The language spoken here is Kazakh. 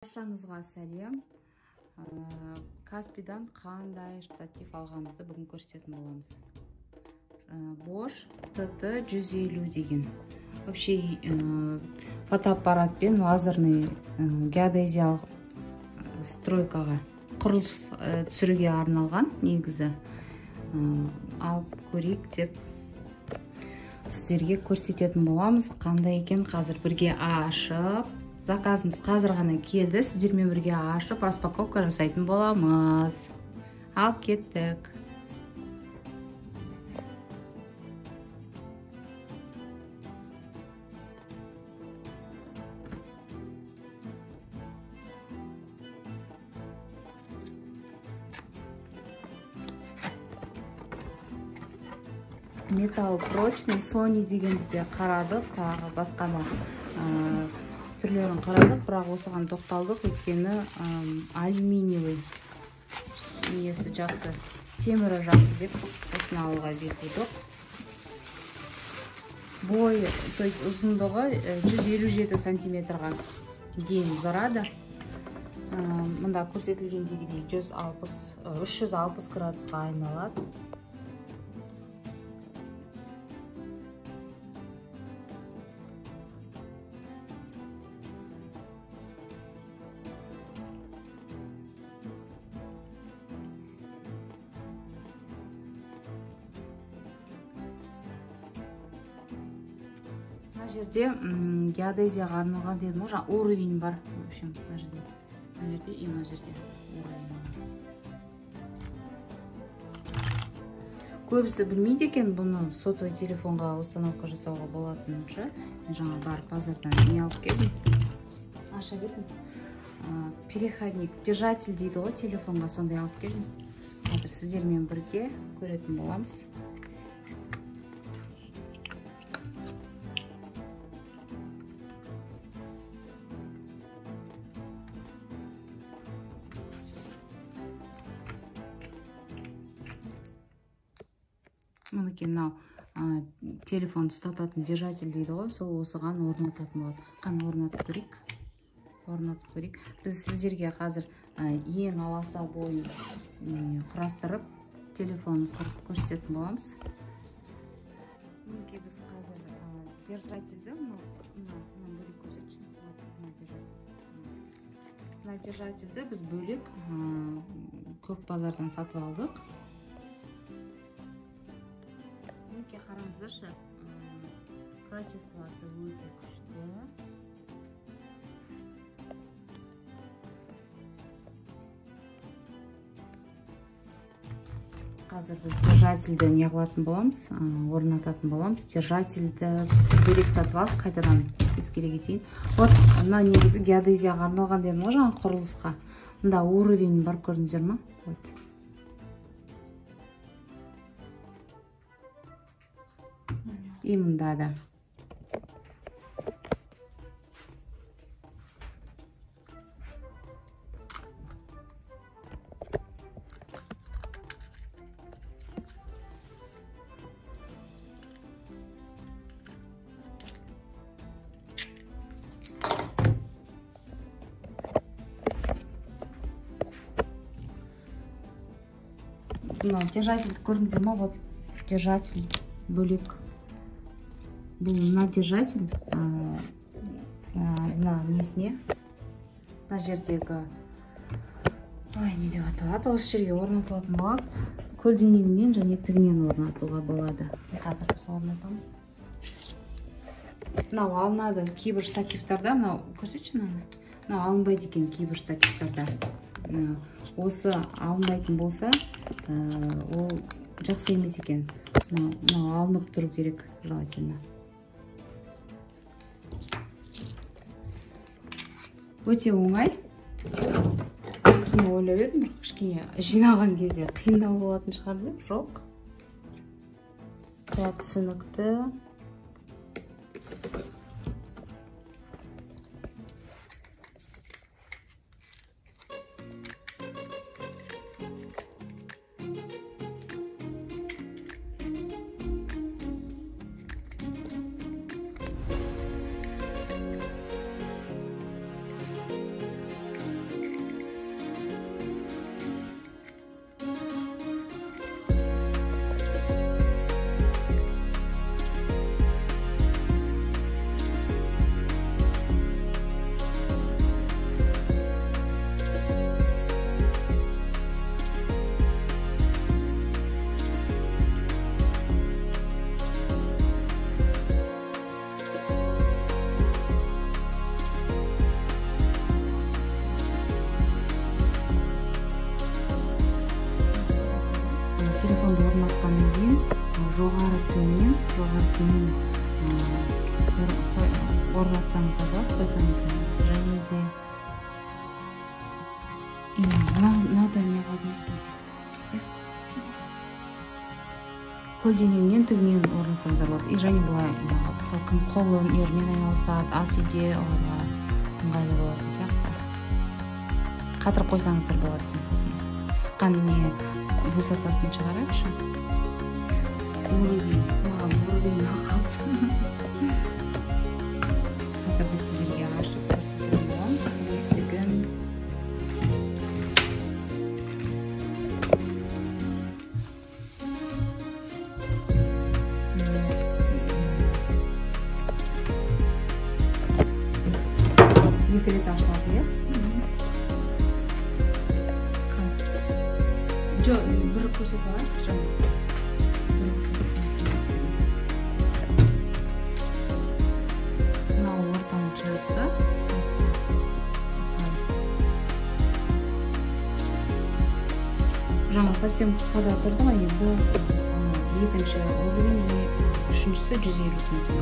Баршаңызға сәлем. Каспийдан қандай штатив алғанымызды бүгін көрсететін боламыз. Bosch TT150 деген. Вообще фотоаппаратпен лазерный геодезиялық стройкаға құрылыс түсіруге арналған негізі. Алып көрейік деп сіздерге көрсететін боламыз. Қандай екен қазір бірге ашып. Заказымыз қазір ғана келді. Сіздермен бірге ашып распаковка жасайтын боламыз. Ал кеттік. Металл прочный, Sony дегенді де қарадық, тағы басқа да түрлерін қарадық, бірақ осыған тоқталдық, өйткені алюминиевый несі жақсы, темірі жақсы деп осыны алуға бекудық. Бойы, то есть ұзындығы 157 сантиметрға дейін ұзарады. Мұнда көрсетілгендегідей 360 градусқа айналады. Мына жерде геодезияға арналған дедім ғой, уровень бар. В общем, мына жерде и мына жерде уровень бар. Көбісі білмейді екен, бұны сотовый телефонға установка жасауға болатынын ше. Мен жаңа барып базардан не алып келдім. Аша бердім. Переходник, держатель дейді ғой, телефонға сондай алып келдім. Қазір сіздермен бірге көретін боламыз. Мұнеке мынау телефон ұстататын держатель дейді ғой, сол осыған орнататын болады. Қаны орнатып көрейік. Біз сіздерге қазір ең аласа бойын құрастырып, телефон құрып көрсететін боламыз. Мұнеке біз қазір держательді, бөлек көрсетші. Мына держательді біз бөлек көк базардан сатып алдық. Қараңыздаршы, качествосы өте күшті. Қазір біз держательді не қылатын боламыз, орнататын боламыз. Держательді бөлек сатып алып, қайтадан ескере кетейін. Вот, мына негізі геодезияға арналған дедім ғой, жаңа құрылысқа. Мында уровень бар, көрдіңіздер ме? Вот. И мында да. Держатель көрдіңіздер ме? Вот держатель бөлек. Бұл мына держатель мына несіне, мына жердегі не деп аталады, осы жерге орнатылатын болады. Көлденеңінен және тігінен орнатуға болады. Қазір біз орнатамыз. Мынау алынады кейбір штативтарда, мынау көрсетші мынаны. Мынау алынбайды екен кейбір штативтарда. Осы алынбайтын болса, ол жақсы емес екен. Мынау алынып тұру керек желательно. Өте оңай. Мен ойлап едім, кішкене жинаған кезде қиындау болатын шығар деп, жоқ. Бәрі түсінікті. телефонду орнаткандан кийин жогары төмен орнатсаңыз да койсоңуз және де мынада эмне калды эмеспи, көлденеңнен тигинен орнатсаңыздар болот. И және булай мисалы ким колун өрмен айналышат, ас үйдө аларга ыңгайлуу болот сыяктуу. Катырып койсоңуздар болот экен. Сосын кандай высотасын чыгарайыкчы. Уровень калды. Азыр биз сиздерге ашып көрсөтөм. Екі рет ашылады, иә? Жоқ, бір көрсетіп алайық. Мынау ортаны шығады. Жаңа совсем қысқада тұрды ғой, бұл екінші уровень, үшіншісі 150 см.